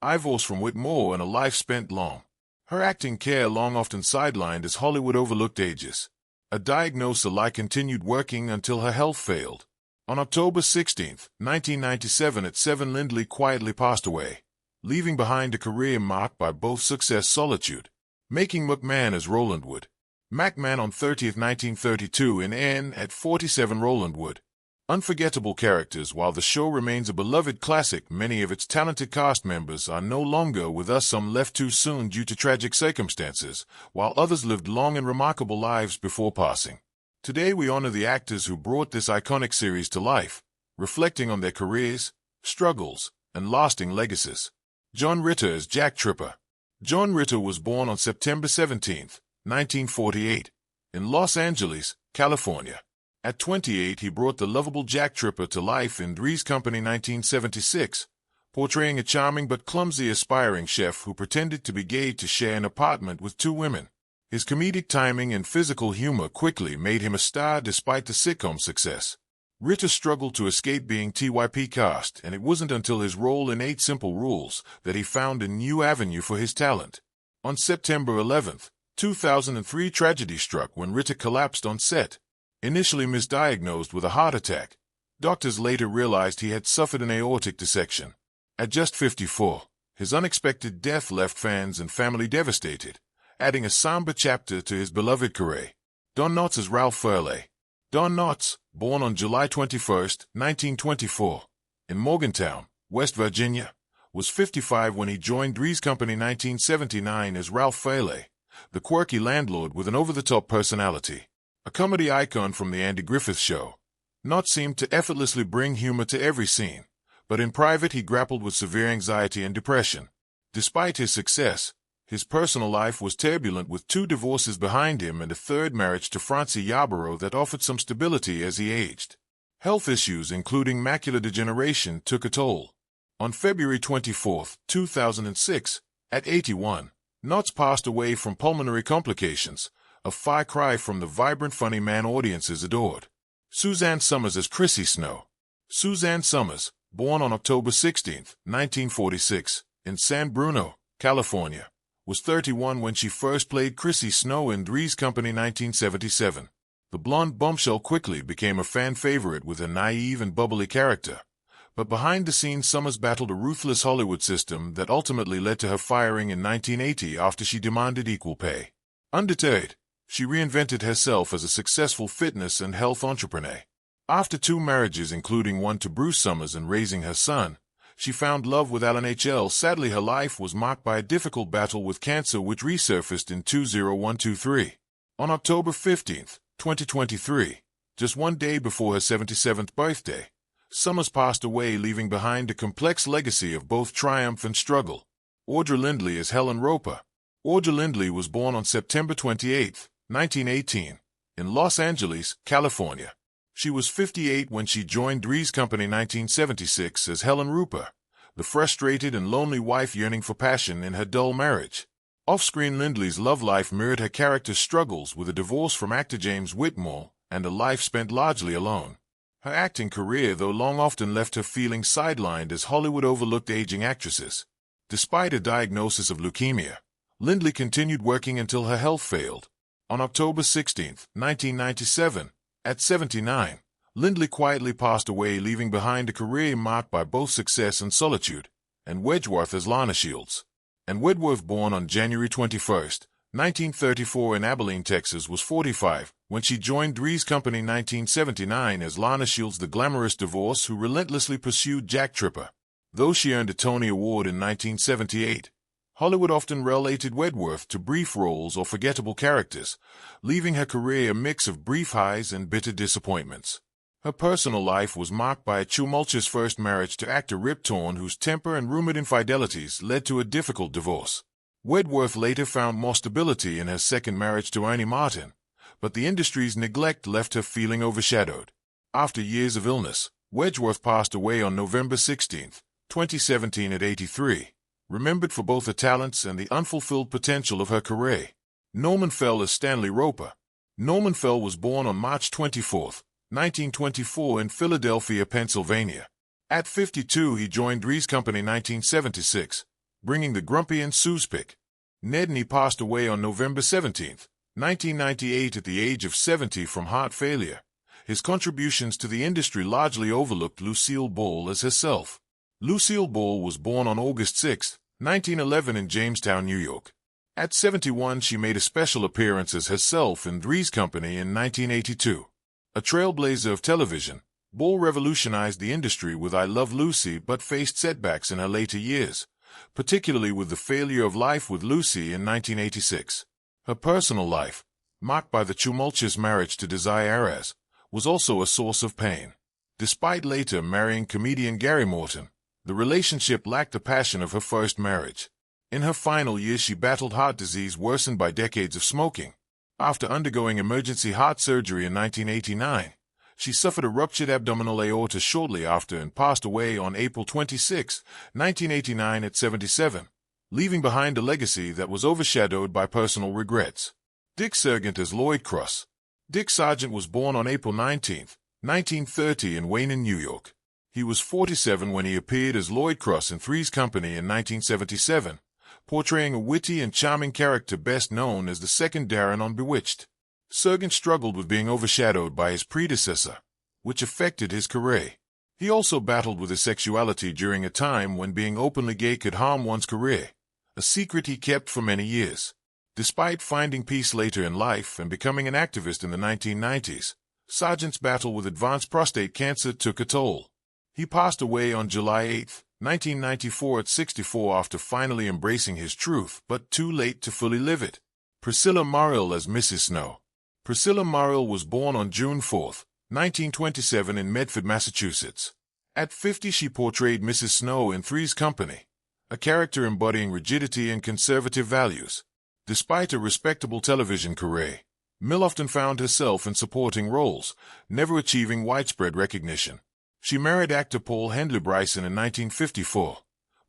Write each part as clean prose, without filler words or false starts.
divorce from Whitmore, and a life spent long. Her acting career long often sidelined as Hollywood overlooked ages. A diagnosis alike continued working until her health failed. On October 16, 1997 at 7 Lindley quietly passed away, leaving behind a career marked by both success and solitude. Making McMahon as Roland Wood. McMahon on 30th 1932 in N at 47 Roland Wood. Unforgettable characters. While the show remains a beloved classic, many of its talented cast members are no longer with us. Some left too soon due to tragic circumstances, while others lived long and remarkable lives before passing. Today we honor the actors who brought this iconic series to life, reflecting on their careers, struggles, and lasting legacies. John Ritter as Jack Tripper. John Ritter was born on September 17, 1948, in Los Angeles, California. At 28, he brought the lovable Jack Tripper to life in Three's Company 1976, portraying a charming but clumsy aspiring chef who pretended to be gay to share an apartment with two women. His comedic timing and physical humor quickly made him a star despite the sitcom's success. Ritter struggled to escape being TYP cast, and it wasn't until his role in 8 Simple Rules that he found a new avenue for his talent. On September 11, 2003, tragedy struck when Ritter collapsed on set. Initially misdiagnosed with a heart attack, doctors later realized he had suffered an aortic dissection. At just 54, his unexpected death left fans and family devastated, adding a somber chapter to his beloved career. Don Knotts as Ralph Furley. Don Knotts, born on July 21, 1924, in Morgantown, West Virginia, was 55 when he joined Three's Company 1979 as Ralph Furley, the quirky landlord with an over-the-top personality. A comedy icon from The Andy Griffith Show, Knotts seemed to effortlessly bring humor to every scene, but in private he grappled with severe anxiety and depression. Despite his success, his personal life was turbulent, with 2 divorces behind him and a 3rd marriage to Francie Yarborough that offered some stability as he aged. Health issues including macular degeneration took a toll. On February 24, 2006, at 81, Knotts passed away from pulmonary complications, a far cry from the vibrant funny man audiences adored. Suzanne Summers as Chrissy Snow. Suzanne Summers, born on October 16, 1946, in San Bruno, California, was 31 when she first played Chrissy Snow in Three's Company 1977. The blonde bombshell quickly became a fan favorite with a naive and bubbly character, but behind the scenes Summers battled a ruthless Hollywood system that ultimately led to her firing in 1980 after she demanded equal pay. Undeterred, she reinvented herself as a successful fitness and health entrepreneur. After 2 marriages, including one to Bruce Summers, and raising her son, she found love with Alan H.L. Sadly, her life was marked by a difficult battle with cancer which resurfaced in 2023. On October 15, 2023, just one day before her 77th birthday, Summers passed away, leaving behind a complex legacy of both triumph and struggle. Audra Lindley as Helen Roper. Audra Lindley was born on September 28, 1918, in Los Angeles, California. She was 58 when she joined Three's Company 1976 as Helen Roper, the frustrated and lonely wife yearning for passion in her dull marriage. Off-screen, Lindley's love life mirrored her character's struggles with a divorce from actor James Whitmore and a life spent largely alone. Her acting career, though long, often left her feeling sidelined as Hollywood overlooked aging actresses. Despite a diagnosis of leukemia, Lindley continued working until her health failed. On October 16, 1997, at 79, Lindley quietly passed away, leaving behind a career marked by both success and solitude. And Wedgeworth as Lana Shields. And Wedgeworth, born on January 21, 1934 in Abilene, Texas, was 45 when she joined Three's Company 1979 as Lana Shields, the glamorous divorce who relentlessly pursued Jack Tripper. Though she earned a Tony Award in 1978, Hollywood often relegated Wedgeworth to brief roles or forgettable characters, leaving her career a mix of brief highs and bitter disappointments. Her personal life was marked by a tumultuous first marriage to actor Rip Torn, whose temper and rumored infidelities led to a difficult divorce. Wedgeworth later found more stability in her second marriage to Ernie Martin, but the industry's neglect left her feeling overshadowed. After years of illness, Wedgeworth passed away on November 16, 2017 at 83. Remembered for both her talents and the unfulfilled potential of her career. Norman Fell as Stanley Roper. Norman Fell was born on March 24, 1924 in Philadelphia, Pennsylvania. At 52, he joined Three's Company 1976, bringing the grumpy and Suespic. Nedney passed away on November 17, 1998 at the age of 70 from heart failure. His contributions to the industry largely overlooked Lucille Ball as herself. Lucille Ball was born on August 6, 1911 in Jamestown, New York. At 71, she made a special appearance as herself in Three's Company in 1982. A trailblazer of television, Ball revolutionized the industry with I Love Lucy but faced setbacks in her later years, particularly with the failure of Life with Lucy in 1986. Her personal life, marked by the tumultuous marriage to Desiree Arras, was also a source of pain. Despite later marrying comedian Gary Morton, the relationship lacked the passion of her first marriage. In her final years, she battled heart disease worsened by decades of smoking. After undergoing emergency heart surgery in 1989, she suffered a ruptured abdominal aorta shortly after and passed away on April 26, 1989 at 77, leaving behind a legacy that was overshadowed by personal regrets. Dick Sargent as Lloyd Cross. Dick Sargent was born on April 19, 1930 in Wayne, New York. He was 47 when he appeared as Lloyd Cross in Three's Company in 1977, portraying a witty and charming character best known as the second Darren on Bewitched. Sargent struggled with being overshadowed by his predecessor, which affected his career. He also battled with his sexuality during a time when being openly gay could harm one's career, a secret he kept for many years. Despite finding peace later in life and becoming an activist in the 1990s, Sargent's battle with advanced prostate cancer took a toll. He passed away on July 8, 1994 at 64 after finally embracing his truth, but too late to fully live it. Priscilla Muriel as Mrs. Snow. Priscilla Muriel was born on June 4, 1927 in Medford, Massachusetts. At 50, she portrayed Mrs. Snow in Three's Company, a character embodying rigidity and conservative values. Despite a respectable television career, Mill often found herself in supporting roles, never achieving widespread recognition. She married actor Paul Hendley Bryson in 1954,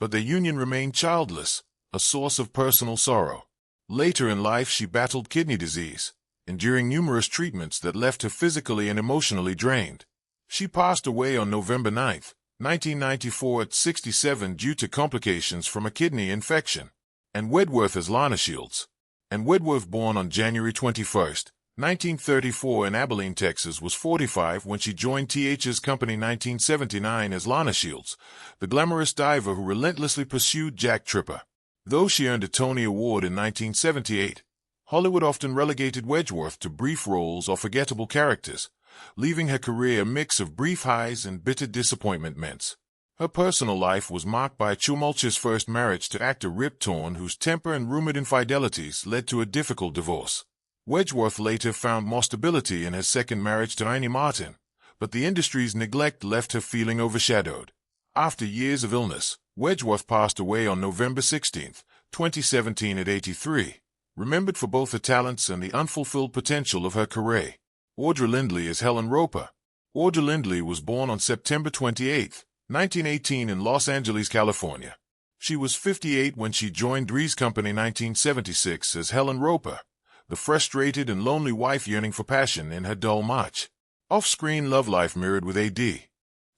but their union remained childless, a source of personal sorrow. Later in life, she battled kidney disease, enduring numerous treatments that left her physically and emotionally drained. She passed away on November 9, 1994 at 67 due to complications from a kidney infection. And Wedworth as Lana Shields. And Wedworth, born on January 21, 1934 in Abilene, Texas, was 45 when she joined Three's Company 1979 as Lana Shields, the glamorous diver who relentlessly pursued Jack Tripper. Though she earned a Tony Award in 1978, Hollywood often relegated Wedgeworth to brief roles or forgettable characters, leaving her career a mix of brief highs and bitter disappointments. Her personal life was marked by a tumultuous first marriage to actor Rip Torn, whose temper and rumored infidelities led to a difficult divorce. Wedgeworth later found more stability in her second marriage to Annie Martin, but the industry's neglect left her feeling overshadowed. After years of illness, Wedgeworth passed away on November 16, 2017 at 83, remembered for both the talents and the unfulfilled potential of her career. Audra Lindley as Helen Roper. Audra Lindley was born on September 28, 1918 in Los Angeles, California. She was 58 when she joined Three's Company 1976 as Helen Roper, the frustrated and lonely wife yearning for passion in her dull match. Off-screen love life mirrored with A.D.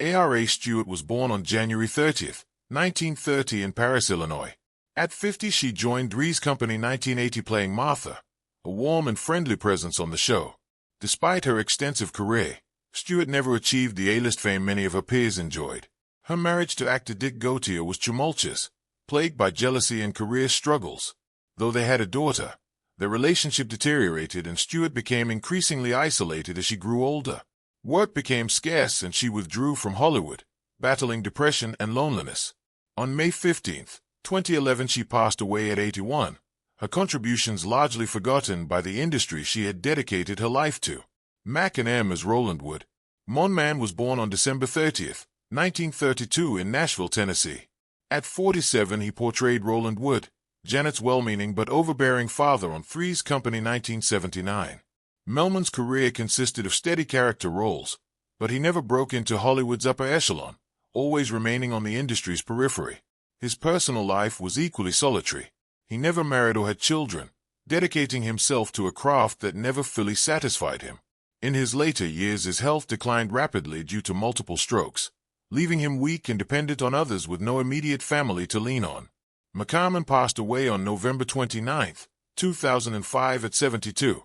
A.R.A. Stewart was born on January 30, 1930 in Paris, Illinois. At 50, she joined Three's Company 1980 playing Martha, a warm and friendly presence on the show. Despite her extensive career, Stewart never achieved the A-list fame many of her peers enjoyed. Her marriage to actor Dick Gautier was tumultuous, plagued by jealousy and career struggles. Though they had a daughter, their relationship deteriorated and Stewart became increasingly isolated as she grew older. Work became scarce and she withdrew from Hollywood, battling depression and loneliness. On May 15, 2011, she passed away at 81, her contributions largely forgotten by the industry she had dedicated her life to. Mac and M as Roland Wood. Mon Man was born on December 30, 1932 in Nashville, Tennessee. At 47, he portrayed Roland Wood, Janet's well-meaning but overbearing father on Three's Company 1979. Melman's career consisted of steady character roles, but he never broke into Hollywood's upper echelon, always remaining on the industry's periphery. His personal life was equally solitary. He never married or had children, dedicating himself to a craft that never fully satisfied him. In his later years, his health declined rapidly due to multiple strokes, leaving him weak and dependent on others with no immediate family to lean on. McCarman passed away on November 29, 2005 at 72.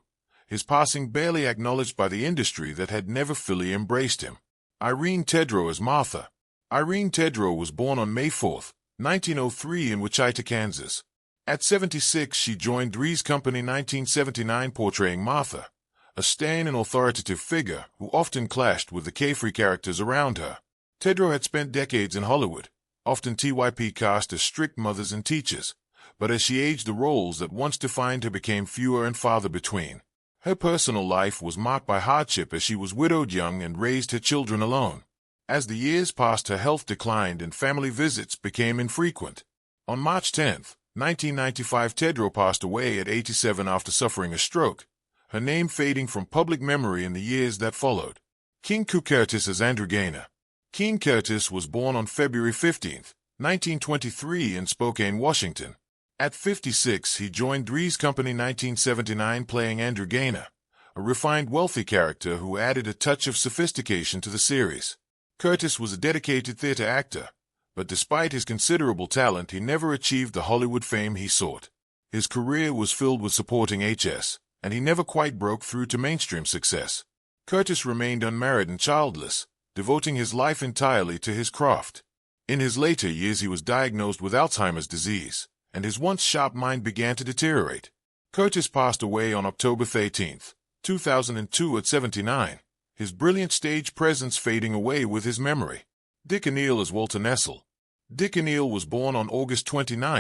His passing barely acknowledged by the industry that had never fully embraced him. Irene Tedrow as Martha. Irene Tedrow was born on May 4, 1903 in Wichita, Kansas. At 76, she joined Three's Company 1979 portraying Martha, a stern and authoritative figure who often clashed with the carefree characters around her. Tedrow had spent decades in Hollywood, often typecast as strict mothers and teachers, but as she aged the roles that once defined her became fewer and farther between. Her personal life was marked by hardship as she was widowed young and raised her children alone. As the years passed, her health declined and family visits became infrequent. On March 10, 1995, Tedrow passed away at 87 after suffering a stroke, her name fading from public memory in the years that followed. King Curtis as Andrew Gaynor. King Curtis was born on February 15, 1923 in Spokane, Washington. At 56, he joined Three's Company 1979 playing Andrew Gaynor, a refined, wealthy character who added a touch of sophistication to the series. Curtis was a dedicated theater actor, but despite his considerable talent, he never achieved the Hollywood fame he sought. His career was filled with supporting HS, and he never quite broke through to mainstream success. Curtis remained unmarried and childless, devoting his life entirely to his craft. In his later years, he was diagnosed with Alzheimer's disease, and his once sharp mind began to deteriorate. Curtis passed away on October 13, 2002 at 79, his brilliant stage presence fading away with his memory. Dick Anneal as Walter Nessel. Dick Anneal was born on August 29,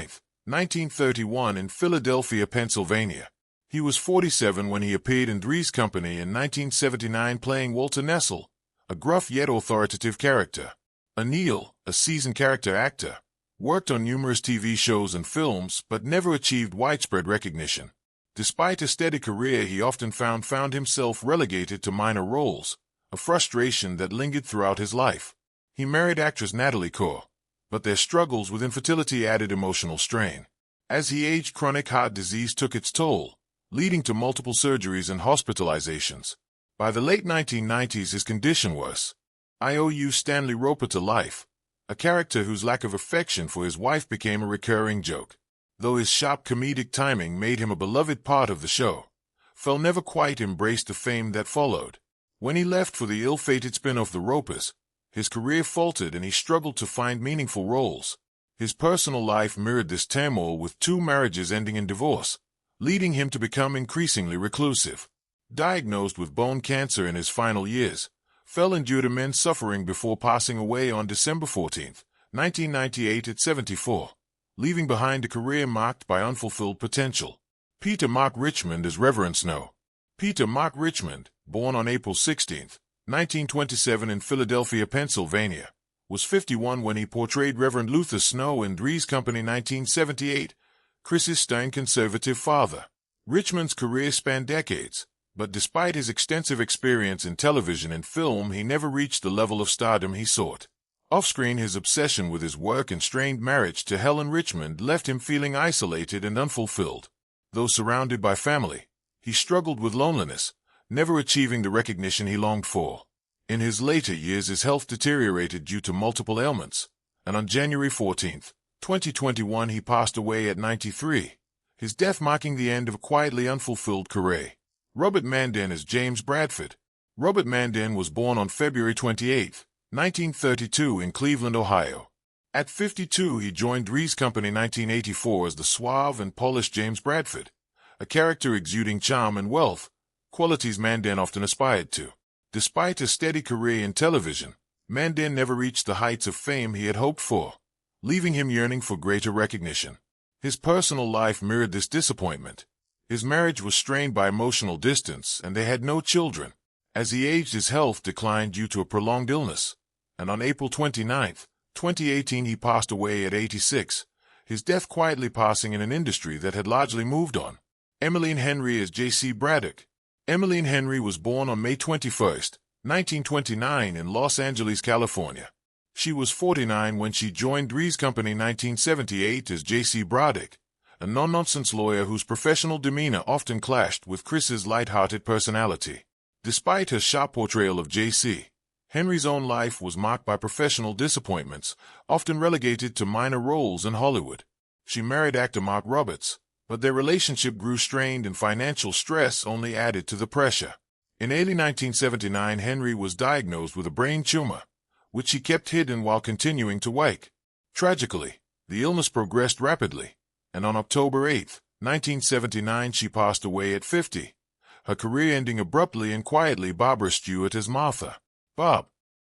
1931 in Philadelphia, Pennsylvania. He was 47 when he appeared in Three's Company in 1979 playing Walter Nessel, a gruff yet authoritative character. Anneal, a seasoned character actor, worked on numerous TV shows and films but never achieved widespread recognition. Despite a steady career, he often found himself relegated to minor roles, a frustration that lingered throughout his life. He married actress Natalie Coe, but their struggles with infertility added emotional strain. As he aged, chronic heart disease took its toll, leading to multiple surgeries and hospitalizations. By the late 1990s, his condition was IOU Stanley Roper to life, a character whose lack of affection for his wife became a recurring joke. Though his sharp comedic timing made him a beloved part of the show, Fell never quite embraced the fame that followed. When he left for the ill-fated spin-off The Ropers, his career faltered and he struggled to find meaningful roles. His personal life mirrored this turmoil, with 2 marriages ending in divorce, leading him to become increasingly reclusive. Diagnosed with bone cancer in his final years, Fell endured immense suffering before passing away on December 14, 1998 at 74, leaving behind a career marked by unfulfilled potential. Peter Mark Richmond as Reverend Snow. Peter Mark Richmond, born on April 16, 1927 in Philadelphia, Pennsylvania, was 51 when he portrayed Reverend Luther Snow in Three's Company 1978, Chris's stern conservative father. Richmond's career spanned decades, but despite his extensive experience in television and film, he never reached the level of stardom he sought. Off-screen, his obsession with his work and strained marriage to Helen Richmond left him feeling isolated and unfulfilled. Though surrounded by family, he struggled with loneliness, never achieving the recognition he longed for. In his later years, his health deteriorated due to multiple ailments, and on January 14, 2021, he passed away at 93, his death marking the end of a quietly unfulfilled career. Robert Mandan as James Bradford. Robert Mandan was born on February 28, 1932 in Cleveland, Ohio. At 52, he joined Three's Company 1984 as the suave and polished James Bradford, a character exuding charm and wealth, qualities Mandan often aspired to. Despite a steady career in television, Mandan never reached the heights of fame he had hoped for, leaving him yearning for greater recognition. His personal life mirrored this disappointment. His marriage was strained by emotional distance, and they had no children. As he aged, his health declined due to a prolonged illness, and on April 29, 2018, he passed away at 86, his death quietly passing in an industry that had largely moved on. Emmeline Henry as J.C. Braddock. Emmeline Henry was born on May 21, 1929 in Los Angeles, California. She was 49 when she joined Three's Company 1978 as J.C. Braddock, a no-nonsense lawyer whose professional demeanor often clashed with Chris's light-hearted personality. Despite her sharp portrayal of J.C., Henry's own life was marked by professional disappointments, often relegated to minor roles in Hollywood. She married actor Mark Roberts, but their relationship grew strained and financial stress only added to the pressure. In early 1979, Henry was diagnosed with a brain tumor, which she kept hidden while continuing to work. Tragically, the illness progressed rapidly, and on October 8, 1979, she passed away at 50, her career ending abruptly and quietly. Barbara Stewart as Martha. Bob,